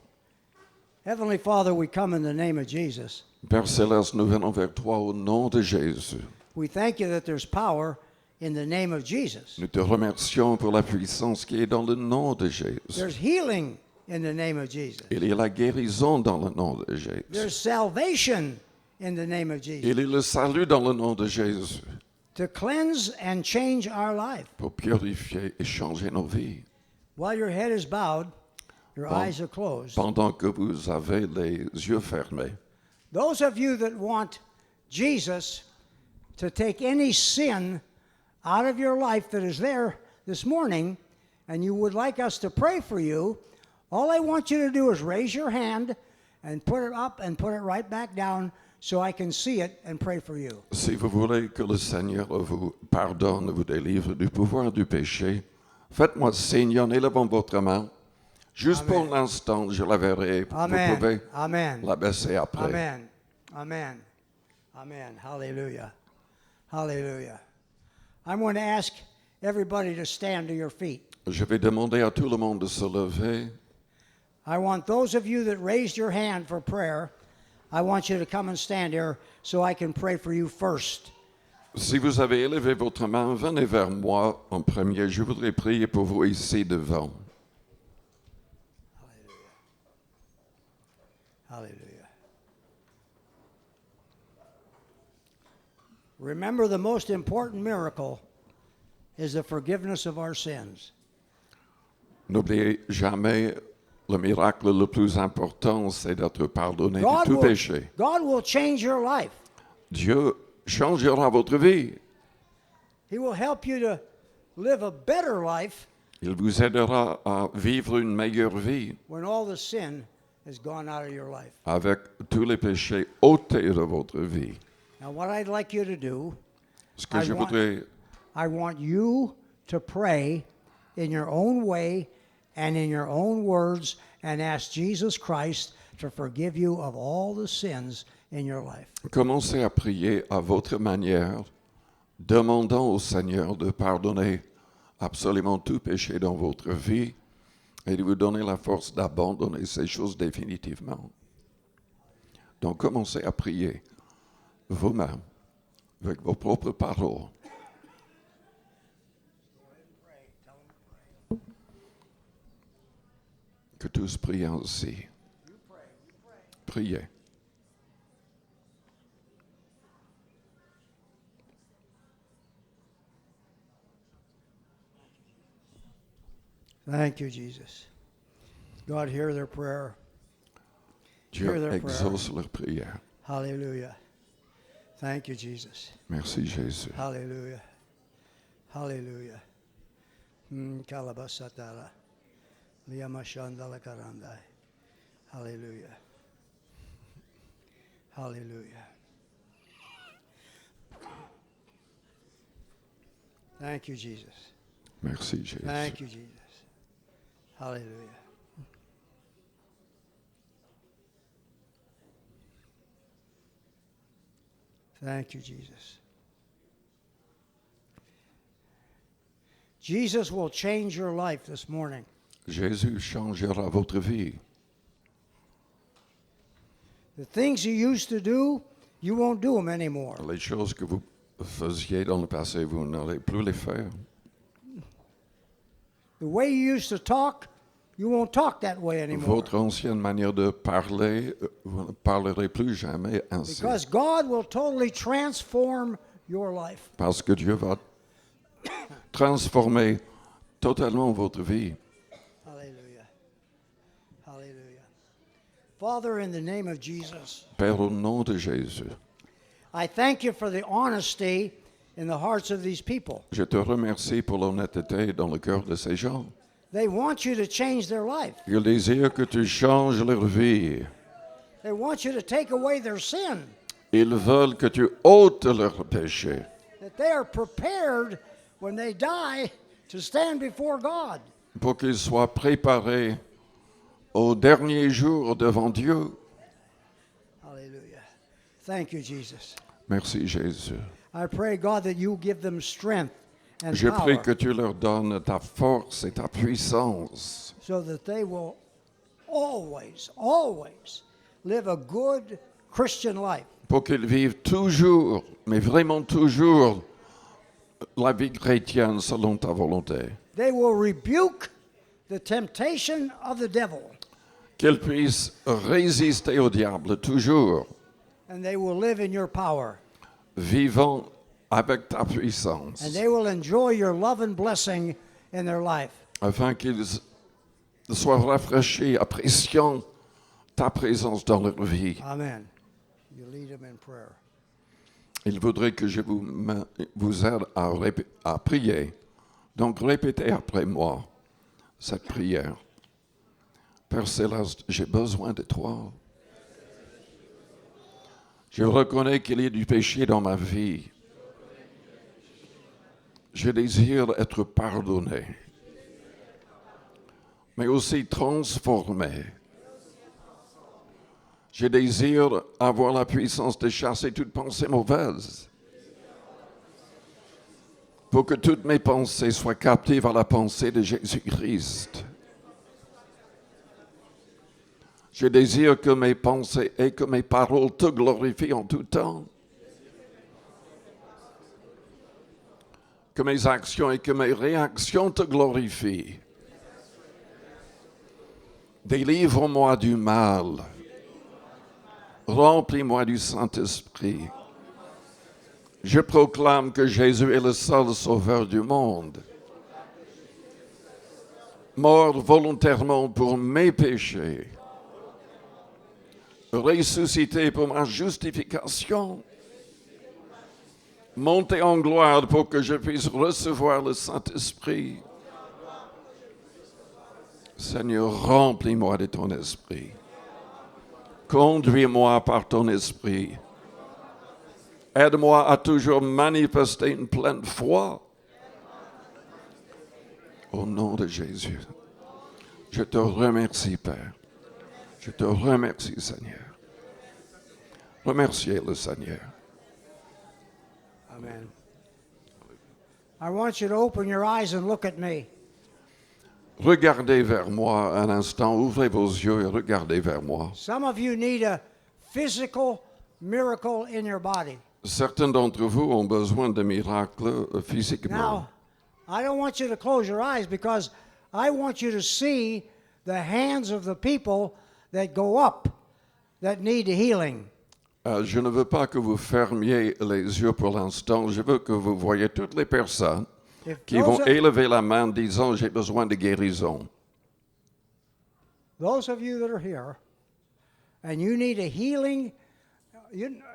Heavenly Father, we come in the name of Jesus. Père Céleste, nous venons vers toi au nom de Jésus. We thank you that there's power in the name of Jesus. Nous te remercions pour la puissance qui est dans le nom de Jésus. There's healing in the name of Jesus. Il y a la guérison dans le nom de Jésus. There's salvation in the name of Jesus. Il y a le salut dans le nom de Jésus To cleanse and change our life. pour purifier et changer nos vies. While your head is bowed, your eyes are closed. Pendant que vous avez les yeux fermés, Those of you that want Jesus to take any sin out of your life that is there this morning, and you would like us to pray for you, all I want you to do is raise your hand and put it up and put it right back down so I can see it and pray for you. si vous voulez que le Seigneur vous pardonne, vous délivre du pouvoir du péché, faites-moi signe en élevant votre main. Juste pour l'instant, je la verrai. Vous Amen. pouvez Amen. la baisser après. Amen. Amen. Amen. Hallelujah. Hallelujah. I'm going to ask everybody to stand to your feet. Je vais demander à tout le monde de se lever. I want those of you that raised your hand for prayer, I want you to come and stand here so I can pray for you first. Si vous avez élevé votre main, venez vers moi en premier. Je voudrais prier pour vous ici devant. Hallelujah. Remember, the most important miracle is the forgiveness of our sins. N'oubliez jamais, le miracle le plus important, c'est d'être pardonné de God tout will, péché. God will change your life. Dieu changera votre vie. He will help you to live a better life Il vous aidera à vivre une meilleure vie when all the sin has gone out of your life. avec tous les péchés ôtés de votre vie. Now, what I'd like you to do, Ce que je voudrais, I want you to pray in your own way and in your own words and ask Jesus Christ to forgive you of all the sins in your life. commencez à prier à votre manière, demandant au Seigneur de pardonner absolument tout péché dans votre vie et de vous donner la force d'abandonner ces choses définitivement. Donc commencez à prier vous-même avec vos propres paroles. Que tous prient ainsi. Priez. Thank you, Jesus. God, hear their prayer. Dieu Hear their exauce leur prière. Hallelujah. Thank you, Jesus. Merci Jésus. Hallelujah. Hallelujah. Kalabasatala. Liyamashandala karandai. Hallelujah. Hallelujah. Thank you, Jesus. Merci Jésus. Thank you, Jesus. Hallelujah. Thank you, Jesus. Jesus will change your life this morning. Jésus changera votre vie. The things you used to do, you won't do them anymore. Les choses que vous faisiez dans le passé, vous n'allez plus les faire. The way you used to talk, you won't talk that way anymore. Votre ancienne manière de parler, vous ne parlerez plus jamais ainsi. Because God will totally transform your life. Parce que Dieu va transformer totalement votre vie. Hallelujah. Hallelujah. Father, in the name of Jesus, Père, au nom de Jésus, I thank you for the honesty in the hearts of these people. je te remercie pour l'honnêteté dans le cœur de ces gens. They want you to change their life. Ils désirent que tu changes leur vie. They want you to take away their sin, Ils veulent que tu ôtes leurs péchés. that they are prepared when they die to stand before God. Pour qu'ils soient préparés au dernier jour devant Dieu. Hallelujah. Thank you, Jesus. Merci Jésus. I pray, God, that you give them strength and Je prie power que tu leur donnes ta force et ta puissance so that they will always, always live a good Christian life. pour qu'ils vivent toujours, mais vraiment toujours, la vie chrétienne selon ta volonté. They will rebuke the temptation of the devil, Qu'ils puissent résister au diable toujours, and they will live in your power. vivant avec ta And puissance, they will enjoy your love and blessing in their life. afin qu'ils soient rafraîchis, appréciant ta présence dans leur vie. Amen. You lead them in prayer. Il voudrait que je vous aide à prier. Donc répétez après moi cette prière. Père Céleste, j'ai besoin de toi. Je reconnais qu'il y a du péché dans ma vie. Je désire être pardonné, mais aussi transformé. Je désire avoir la puissance de chasser toute pensée mauvaise, pour que toutes mes pensées soient captives à la pensée de Jésus-Christ. Je désire que mes pensées et que mes paroles te glorifient en tout temps. Que mes actions et que mes réactions te glorifient. Délivre-moi du mal. Remplis-moi du Saint-Esprit. Je proclame que Jésus est le seul sauveur du monde. Mort volontairement pour mes péchés. Ressuscité pour ma justification. Monté en gloire pour que je puisse recevoir le Saint-Esprit. Seigneur, remplis-moi de ton esprit. Conduis-moi par ton esprit. Aide-moi à toujours manifester une pleine foi. Au nom de Jésus, je te remercie, Père. Je te remercie, Seigneur. Remerciez le Seigneur. Amen. I want you to open your eyes and look at me. Regardez vers moi un instant, ouvrez vos yeux et regardez vers moi. Some of you need a physical miracle in your body. Certains d'entre vous ont besoin de miracles physiquement. Now, I don't want you to close your eyes because I want you to see the hands of the people that go up that need healing. Je ne veux pas que vous fermiez les yeux pour l'instant. Je veux que vous voyez toutes les personnes qui vont élever la main disant « J'ai besoin de guérison ». Those of you that are here and you need a healing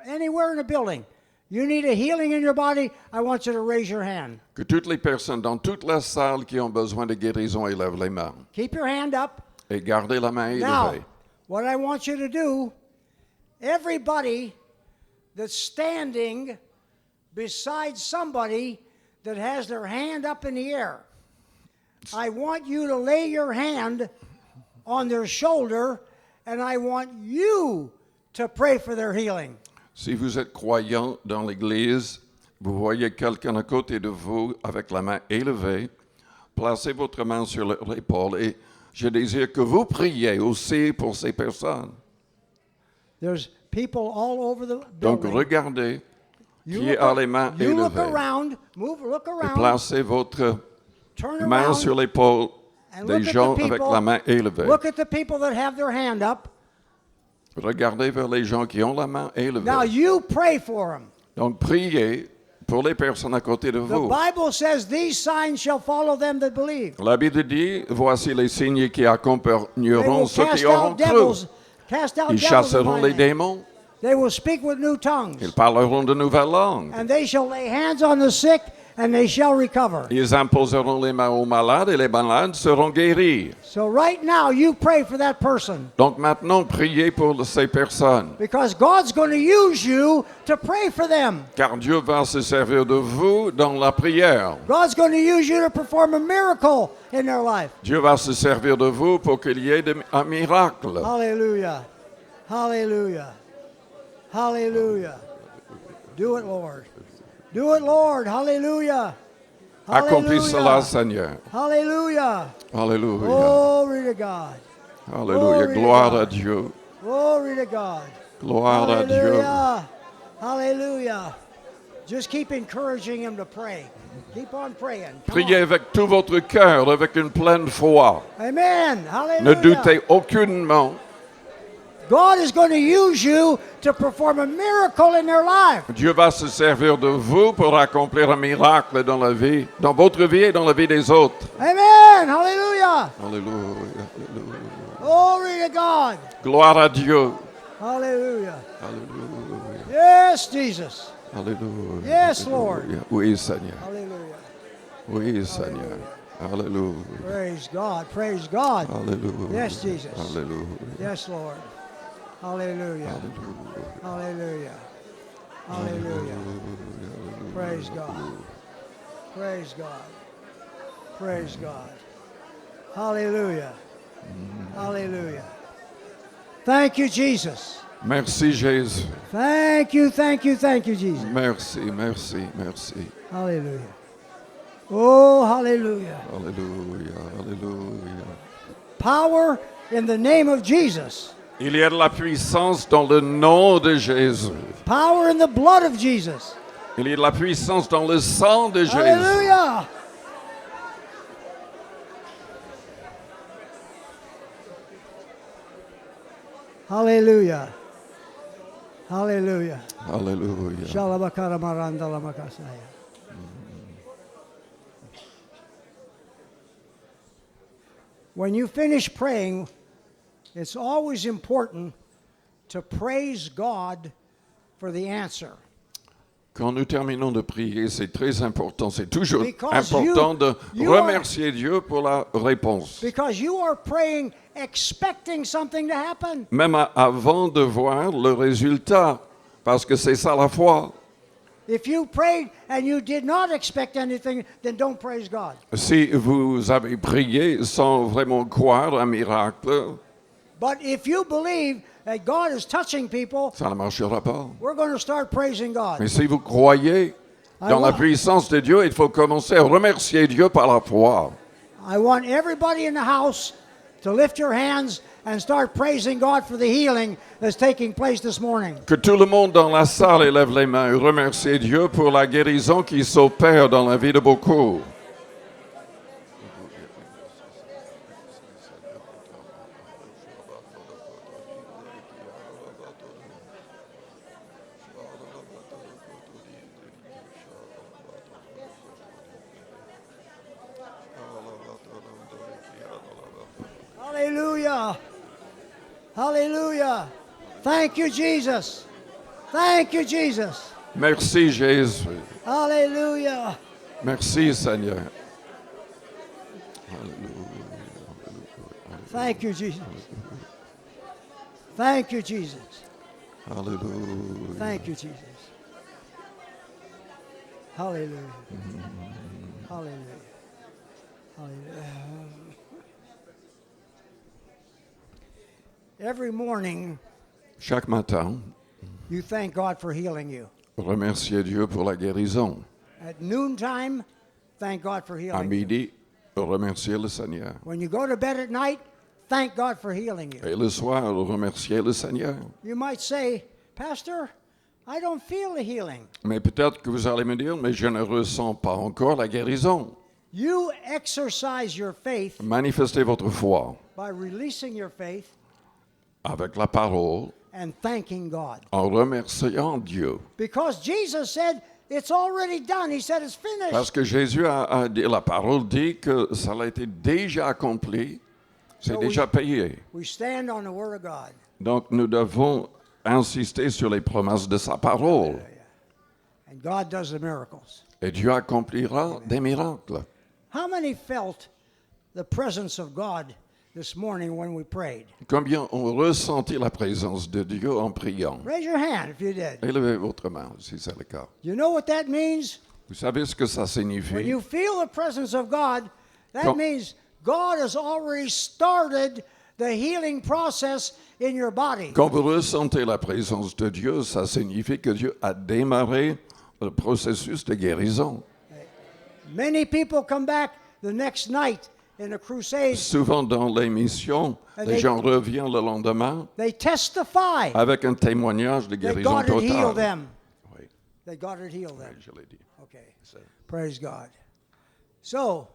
anywhere in the building, you need a healing in your body, I want you to raise your hand. Que toutes les personnes dans toute la salle qui ont besoin de guérison élèvent les mains. Keep your hand up. Et gardez la main Now, élevée. what I want you to do, everybody that's standing beside somebody that has their hand up in the air, I want you to lay your hand on their shoulder and I want you to pray for their healing. Si vous êtes croyant dans l'Église, vous voyez quelqu'un à côté de vous avec la main élevée, placez votre main sur leur épaule et je désire que vous priez aussi pour ces personnes. There's people all over the Donc building. regardez You qui look a les mains you look élevées around, look et around, placez votre turn main around, sur l'épaule and des look at gens the avec people. la main élevée. Look at the people that have their hand up. Regardez vers les gens qui ont la main élevée. Now you pray for them. Donc priez pour les personnes à côté de The vous. Bible says these signs shall follow them that believe. La Bible dit, voici les signes qui They accompagneront will ceux cast qui auront out cru. devils, cast out Ils devils in chasseront my les name. démons, They will speak with new tongues. ils parleront de nouvelles langues. And they shall lay hands on the sick and they shall recover. Ils imposeront les mains aux malades et les malades seront guéris. So right now you pray for that person. Donc maintenant, priez pour ces personnes, Because God's going to use you to pray for them. car Dieu va se servir de vous dans la prière. God's going to use you to perform a miracle in their life. Dieu va se servir de vous pour qu'il y ait un miracle. Hallelujah. Hallelujah. Hallelujah. Do it, Lord. Do it, Lord. Hallelujah. Accomplis cela, Hallelujah. Seigneur. Hallelujah. Alléluia. Glory to God. Alléluia. Glory to Gloire God. à Dieu. Glory to God. Gloire à Dieu. Hallelujah. Hallelujah. Just keep encouraging him to pray. Keep on praying. Come Priez on. avec tout votre cœur, avec une pleine foi. Amen. Ne Hallelujah. doutez aucunement. God is going to use you to perform a miracle in their life. Dieu va se servir de vous pour accomplir un miracle dans la vie, dans votre vie et dans la vie des autres. Amen. Hallelujah. Alléluia. Alléluia. Glory to God. Gloire à Dieu. Hallelujah. Alléluia. Yes, Jesus. Alléluia. Yes, Lord. Alléluia. Oui, Seigneur. Hallelujah. Oui, Seigneur. Alléluia. Praise God. Praise God. Alléluia. Yes, Jesus. Alléluia. Yes, Lord. Hallelujah. Hallelujah. Hallelujah. Praise God. Praise God. Praise God. Hallelujah. Hallelujah. Thank you, Jesus. Merci, Jésus. Thank you, thank you, thank you, Jesus. Merci, merci, merci. Hallelujah. Oh, hallelujah. Alléluia. Alléluia. Power in the name of Jesus. Il y a de la puissance dans le nom de Jésus. Power in the blood of Jesus. Il y a de la puissance dans le sang de Jésus. Hallelujah. Hallelujah. Hallelujah. Alléluia. Shalabakara marandala makasaya. When you finish praying, it's always important to praise God for the answer. Quand nous terminons de prier, c'est très important. C'est toujours Because important de you are- remercier Dieu pour la réponse. Because you are praying expecting something to happen. Même avant de voir le résultat, parce que c'est ça la foi. If you prayed and you did not expect anything, then don't praise God. Si vous avez prié sans vraiment croire un miracle, But if you believe that God is touching people, ça ne marchera pas. we're going to start praising God. Mais si vous croyez dans la puissance de Dieu, il faut commencer à remercier Dieu par la foi. I want everybody in the house to lift your hands and start praising God for the healing that's taking place this morning. Que tout le monde dans la salle élève les mains et remercie Dieu pour la guérison qui s'opère dans la vie de beaucoup. Hallelujah. Hallelujah. Thank you, Jesus. Thank you, Jesus. Merci Jésus. Hallelujah. Merci Seigneur. Thank you, Jesus. Thank you, Jesus. Alléluia. Thank you, Jesus. Hallelujah. Hallelujah. Hallelujah. Every morning, Chaque matin, you thank God for healing you. remerciez Dieu pour la guérison. At noontime, thank God for À healing you. midi, remerciez le Seigneur. When you go to bed at night, thank God for healing you. Et le soir, remerciez le Seigneur. You might say, Pastor, I don't feel the healing. Mais peut-être que vous allez me dire, mais je ne ressens pas encore la guérison. You exercise your faith Manifestez votre foi by releasing your faith avec la parole and thanking God. en remerciant Dieu. Because Jesus said, it's already done. He said, it's finished. Parce que Jésus a dit, la parole dit que ça a été déjà accompli, c'est So déjà payé. We stand on the Word of God. Donc nous devons insister sur les promesses de sa parole. And God does the miracles. Et Dieu accomplira des miracles. How many felt the presence of God this morning when we prayed? Combien ont ressenti la présence de Dieu en priant? Raise your hand if you did. Élevez votre main si c'est le cas. You know what that means? Vous savez ce que ça When signifie? you feel the presence of God, that Quand- means God has already started the healing process in your body. Quand vous ressentez la présence de Dieu, ça signifie que Dieu a démarré le processus de guérison. Many people come back the next night in a crusade, Souvent dans l'émission, And les they- gens reviennent le lendemain they testify avec un témoignage de that guérison God had healed totale. them. Oui, That God had healed them. je l'ai dit. Okay. Praise God. So,